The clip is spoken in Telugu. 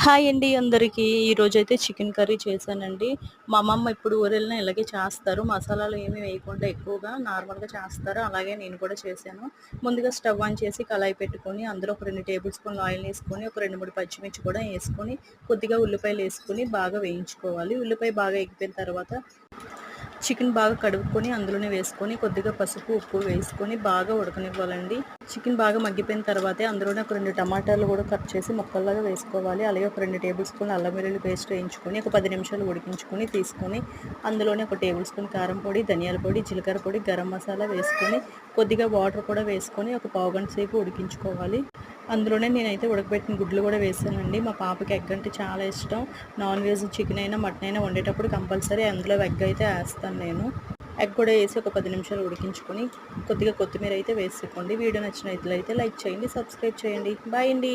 హాయ్ అండి అందరికీ. ఈరోజైతే చికెన్ కర్రీ చేశానండి. మా అమ్మమ్మ ఇప్పుడు ఊరెళ్ళినా ఇలాగే చేస్తారు. మసాలాలు ఏమి వేయకుండా ఎక్కువగా నార్మల్‌గా చేస్తారు. అలాగే నేను కూడా చేశాను. ముందుగా స్టవ్ ఆన్ చేసి కళాయి పెట్టుకొని అందులో ఒక 2 టేబుల్ స్పూన్‌లు ఆయిల్ వేసుకొని, ఒక 2, 3 పచ్చిమిర్చి కూడా వేసుకొని, కొద్దిగా ఉల్లిపాయలేసుకొని బాగా వేయించుకోవాలి. ఉల్లిపాయ బాగా ఎగిపోయిన తర్వాత చికెన్ బాగా కడుక్కొని అందులోనే వేసుకొని, కొద్దిగా పసుపు, ఉప్పు వేసుకొని బాగా ఉడకనివ్వాలండి. చికెన్ బాగా మగ్గిపోయిన తర్వాతే అందులోనే ఒక 2 టమాటాలు కూడా కట్ చేసి ముక్కల్లాగా వేసుకోవాలి. అలాగే ఒక 2 టేబుల్ స్పూన్లు అల్లం వెల్లుల్లి పేస్ట్ వేయించుకొని, ఒక 10 నిమిషాలు ఉడికించుకొని తీసుకొని, అందులోనే ఒక టేబుల్ స్పూన్ కారం పొడి, ధనియాల పొడి, జీలకర్ర పొడి, గరం మసాలా వేసుకొని, కొద్దిగా వాటర్ కూడా వేసుకొని ఒక పావుగంట సేపు ఉడికించుకోవాలి. అందులోనే నేనైతే ఉడకబెట్టిన గుడ్లు కూడా వేసానండి. మా పాపకి ఎగ్ అంటే చాలా ఇష్టం. నాన్ వెజ్ చికెన్ అయినా మటన్ అయినా వండేటప్పుడు కంపల్సరీ అందులో ఎగ్ అయితే వేస్తాను నేను. ఎగ్ కూడా వేసి ఒక 10 నిమిషాలు ఉడికించుకొని కొద్దిగా కొత్తిమీర అయితే వేసుకోండి. వీడియో నచ్చినట్లయితే లైక్ చేయండి, సబ్స్క్రైబ్ చేయండి. బాయ్ అండి.